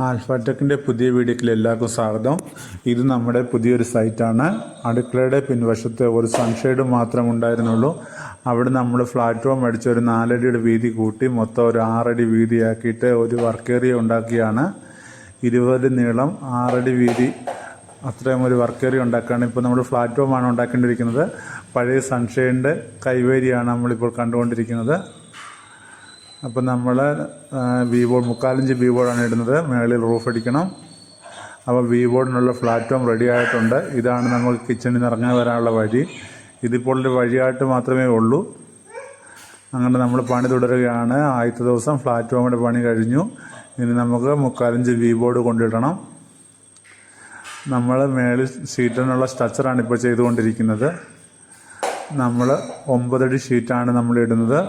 ആൽഫാടെക്കിൻ്റെ പുതിയ വീഡിയോയിൽ എല്ലാവർക്കും സ്വാഗതം. ഇത് നമ്മുടെ പുതിയൊരു സൈറ്റാണ്. അടുക്കളയുടെ പിൻവശത്ത് ഒരു സൺഷെയ്ഡ് മാത്രം ഉണ്ടായിരുന്നുള്ളൂ. അവിടെ നമ്മൾ പ്ലാറ്റ്ഫോം അടിച്ച് ഒരു 4 അടിയുടെ വീതി കൂട്ടി മൊത്തം ഒരു 6 അടി വീതിയാക്കിയിട്ട് ഒരു വർക്ക് ഏരിയ ഉണ്ടാക്കിയാണ്. 20 നീളം 6 അടി വീതി അത്രയും ഒരു വർക്ക് ഏരിയ ഉണ്ടാക്കുകയാണ്. ഇപ്പോൾ നമ്മൾ പ്ലാറ്റ്ഫോമാണ് ഉണ്ടാക്കേണ്ടിയിരിക്കുന്നത്. പഴയ സൺഷെയ്ഡിൻ്റെ കൈവേരിയാണ് നമ്മളിപ്പോൾ കണ്ടുകൊണ്ടിരിക്കുന്നത്. അപ്പോൾ നമ്മൾ ബോർഡ് 3/4 ഇഞ്ച് ബോർഡാണ് ഇടുന്നത്. മുകളിൽ റൂഫ് അടിക്കണം. അപ്പോൾ ബോർഡിനുള്ള പ്ലാറ്റ്ഫോം റെഡി ആയിട്ടുണ്ട്. ഇതാണ് നമ്മൾ കിച്ചണിൽ നിന്ന് ഇറങ്ങാൻ വരാനുള്ള വഴി. ഇതിപ്പോൾ ഒരു വഴിയായിട്ട് മാത്രമേ ഉള്ളൂ. അങ്ങനെ നമ്മൾ പണി തുടരുകയാണ്. ആദ്യത്തെ ദിവസം പ്ലാറ്റ്ഫോമിൻ്റെ പണി കഴിഞ്ഞു. ഇനി നമുക്ക് 3/4 ഇഞ്ച് ബോർഡ് കൊണ്ടിടണം. നമ്മൾ മേളിൽ ഷീറ്റിനുള്ള സ്ട്രക്ചറാണ് ഇപ്പോൾ ചെയ്തുകൊണ്ടിരിക്കുന്നത്. നമ്മൾ 9 അടി ഷീറ്റാണ് നമ്മൾ ഇടുന്നത്.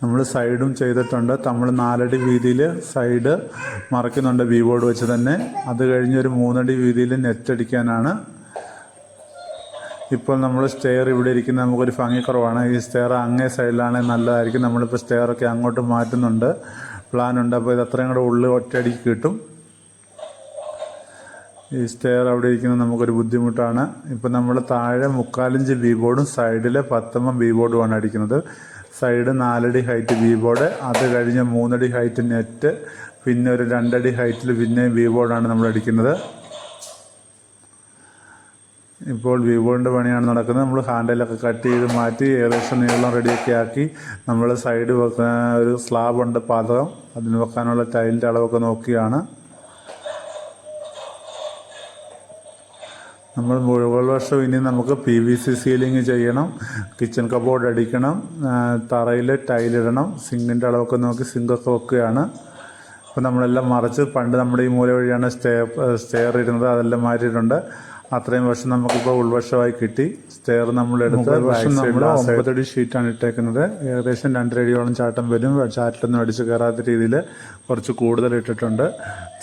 നമ്മൾ സൈഡും ചെയ്തിട്ടുണ്ട്. നമ്മൾ 4 അടി വീതിയിൽ സൈഡ് മറയ്ക്കുന്നുണ്ട് ബോർഡ് വെച്ച് തന്നെ. അത് കഴിഞ്ഞൊരു 3 അടി വീതിയിൽ നെറ്റ് അടിക്കാനാണ്. ഇപ്പോൾ നമ്മൾ സ്റ്റെയർ ഇവിടെ ഇരിക്കുന്നത് നമുക്കൊരു ഭംഗിക്കുറവാണ്. ഈ സ്റ്റെയർ അങ്ങേ സൈഡിലാണെങ്കിൽ നല്ലതായിരിക്കും. നമ്മളിപ്പോൾ സ്റ്റെയറൊക്കെ അങ്ങോട്ട് മാറ്റുന്നുണ്ട്, പ്ലാനുണ്ട്. അപ്പോൾ ഇത് അത്രയും കൂടെ ഉള്ളിൽ ഒറ്റയടിക്ക് കിട്ടും. ഈ സ്റ്റെയർ അവിടെ ഇരിക്കുന്നത് നമുക്കൊരു ബുദ്ധിമുട്ടാണ്. ഇപ്പം നമ്മൾ താഴെ 3/4 ഇഞ്ച് ബോർഡും സൈഡിൽ 10mm ബോർഡുമാണ് അടിക്കുന്നത്. സൈഡ് 4 അടി ഹൈറ്റ് ബോർഡ്, അത് കഴിഞ്ഞ് 3 അടി ഹൈറ്റ് നെറ്റ്, പിന്നെ ഒരു 2 അടി ഹൈറ്റിൽ പിന്നെ ബോർഡാണ് നമ്മൾ അടിക്കുന്നത്. ഇപ്പോൾ ബോർഡിൻ്റെ പണിയാണ് നടക്കുന്നത്. നമ്മൾ ഹാൻഡിലൊക്കെ കട്ട് ചെയ്ത് മാറ്റി ഏകദേശം നീളം റെഡിയൊക്കെ ആക്കി നമ്മൾ സൈഡ് വെക്കാൻ ഒരു സ്ലാബുണ്ട് പാതകം, അതിന് വെക്കാനുള്ള ടൈലിൻ്റെ അളവൊക്കെ നോക്കിയാണ്. നമ്മൾ മുഴുവൻ വർഷം ഇനി നമുക്ക് PVC സീലിംഗ് ചെയ്യണം, കിച്ചൺ കബോർഡ് അടിക്കണം, തറയിൽ ടൈലിടണം, സിങ്കിൻ്റെ അളവൊക്കെ നോക്കി സിങ്കൊക്കെ വെക്കുകയാണ്. അപ്പോൾ നമ്മളെല്ലാം മറിച്ച് പണ്ട് നമ്മുടെ ഈ മൂല വഴിയാണ് സ്റ്റെയർ ഇരുന്നത്, അതെല്ലാം മാറ്റിയിട്ടുണ്ട്. അത്രയും വർഷം നമുക്കിപ്പോൾ ഉൾവശമായി കിട്ടി. സ്റ്റെയർ നമ്മളെടുത്ത് 9 അടി ഷീറ്റാണ് ഇട്ടേക്കുന്നത്. ഏകദേശം 2.5 അടിയോളം ചാട്ടം വരും. ചാറ്റിലൊന്നും അടിച്ച് കയറാത്ത രീതിയിൽ കുറച്ച് കൂടുതൽ ഇട്ടിട്ടുണ്ട്.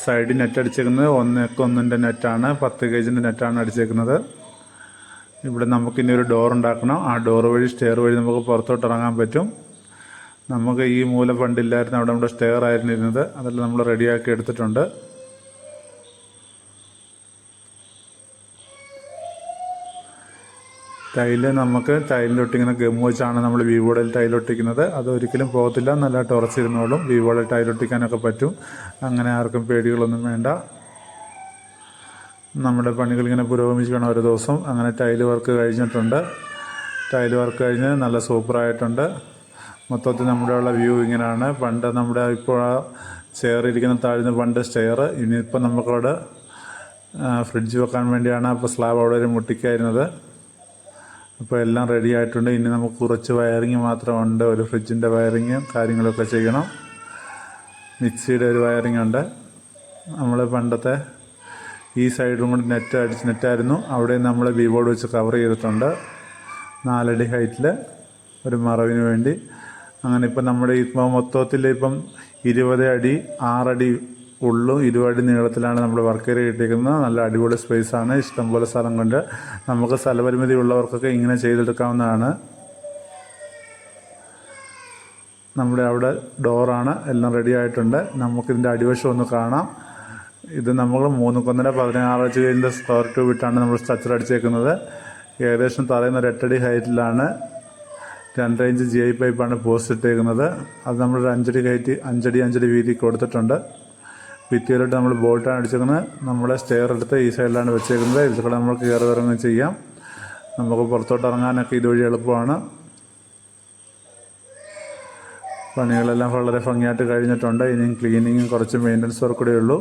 സൈഡിൽ നെറ്റ് അടിച്ചേക്കുന്നത് 1x1 നെറ്റാണ്, 10 ഗേജിൻ്റെ നെറ്റാണ് അടിച്ചേക്കുന്നത്. ഇവിടെ നമുക്കിനി ഒരു ഡോർ ഉണ്ടാക്കണം. ആ ഡോർ വഴി സ്റ്റെയർ വഴി നമുക്ക് പുറത്തോട്ട് ഇറങ്ങാൻ പറ്റും. നമുക്ക് ഈ മൂല പണ്ടില്ലായിരുന്നു, അവിടെ നമ്മുടെ സ്റ്റെയർ ആയിരുന്നു ഇരുന്നത്. അതെല്ലാം നമ്മൾ റെഡിയാക്കി എടുത്തിട്ടുണ്ട്. ടൈല് നമുക്ക് ടൈലിലൊട്ടിക്കുന്ന ഗം വെച്ചാണ് നമ്മൾ ബോർഡിൽ ടൈലൊട്ടിക്കുന്നത്. അത് ഒരിക്കലും പോകത്തില്ല, നല്ലതായിട്ട് ഉറച്ചിരുന്നോളും. ബോർഡിൽ ടൈലൊട്ടിക്കാനൊക്കെ പറ്റും. അങ്ങനെ ആർക്കും പേടികളൊന്നും വേണ്ട. നമ്മുടെ പണികളിങ്ങനെ പുരോഗമിക്കണം ഓരോ ദിവസം. അങ്ങനെ ടൈല് വർക്ക് കഴിഞ്ഞിട്ടുണ്ട്. ടൈല് വർക്ക് കഴിഞ്ഞ് നല്ല സൂപ്പറായിട്ടുണ്ട്. മൊത്തത്തിൽ നമ്മുടെ ഉള്ള വ്യൂ ഇങ്ങനെയാണ്. പണ്ട് നമ്മുടെ ഇപ്പോൾ ആ ചെയർ ഇരിക്കുന്ന താഴ്ന്ന പണ്ട് സ്റ്റെയർ, ഇനിയിപ്പോൾ നമുക്കവിടെ ഫ്രിഡ്ജ് വെക്കാൻ വേണ്ടിയാണ് അപ്പോൾ സ്ലാബ് അവിടെ ഒരു മുട്ടിക്കായിരുന്നത്. അപ്പോൾ എല്ലാം റെഡി ആയിട്ടുണ്ട്. ഇനി നമുക്ക് കുറച്ച് വയറിങ് മാത്രമുണ്ട്. ഒരു ഫ്രിഡ്ജിൻ്റെ വയറിങ്ങും കാര്യങ്ങളൊക്കെ ചെയ്യണം. മിക്സിയുടെ ഒരു വയറിങ് ഉണ്ട്. നമ്മൾ പണ്ടത്തെ ഈ സൈഡും കൂടി നെറ്റായിരുന്നു. അവിടെ നമ്മൾ ബോർഡ് വെച്ച് കവർ ചെയ്തിട്ടുണ്ട് 4 അടി ഹൈറ്റിൽ ഒരു മറവിന് വേണ്ടി. അങ്ങനെ ഇപ്പം നമ്മുടെ ഇപ്പോൾ മൊത്തത്തിൽ ഇപ്പം 20 അടി 6 അടി ഉള്ളും 20 അടി നീളത്തിലാണ് നമ്മൾ വർക്ക് ഏരിയ കിട്ടിയിരിക്കുന്നത്. നല്ല അടിപൊളി സ്പേസാണ്. ഇഷ്ടംപോലെ സ്ഥലം കൊണ്ട് നമുക്ക് സ്ഥലപരിമിതി ഉള്ളവർക്കൊക്കെ ഇങ്ങനെ ചെയ്തെടുക്കാവുന്നതാണ്. നമ്മുടെ അവിടെ ഡോറാണ്, എല്ലാം റെഡി ആയിട്ടുണ്ട്. നമുക്കിതിൻ്റെ അടിവശം ഒന്ന് കാണാം. ഇത് നമ്മൾ 3 16 ഗേജിൻ്റെ സ്ക്വയർ ട്യൂബ് ഇട്ടാണ് നമ്മൾ സ്ട്രക്ചർ അടിച്ചേക്കുന്നത്. ഏകദേശം തറയുന്ന 8 അടി ഹൈറ്റിലാണ്. 2.5 ഇഞ്ച് GI പൈപ്പാണ് പോസ്റ്റ് ഇട്ടേക്കുന്നത്. അത് നമ്മൾ 5 അടി ഹൈറ്റ് 5 അടി വീതി കൊടുത്തിട്ടുണ്ട്. ഭിത്തിയിലോട്ട് നമ്മൾ ബോൾട്ടാണ് അടിച്ചേക്കുന്നത്. നമ്മളെ സ്റ്റെയർ എടുത്ത് ഈ സൈഡിലാണ് വെച്ചേക്കുന്നത്. ഇതിലൂടെ നമ്മൾ കയറി ഇറങ്ങുകയും ചെയ്യാം. നമുക്ക് പുറത്തോട്ട് ഇറങ്ങാനൊക്കെ ഇതുവഴി എളുപ്പമാണ്. പണികളെല്ലാം വളരെ ഭംഗിയായിട്ട് കഴിഞ്ഞിട്ടുണ്ട്. ഇനിയും ക്ലീനിങ്ങും കുറച്ച് മെയിൻ്റനൻസ് വർക്ക് കൂടെ ഉള്ളൂ.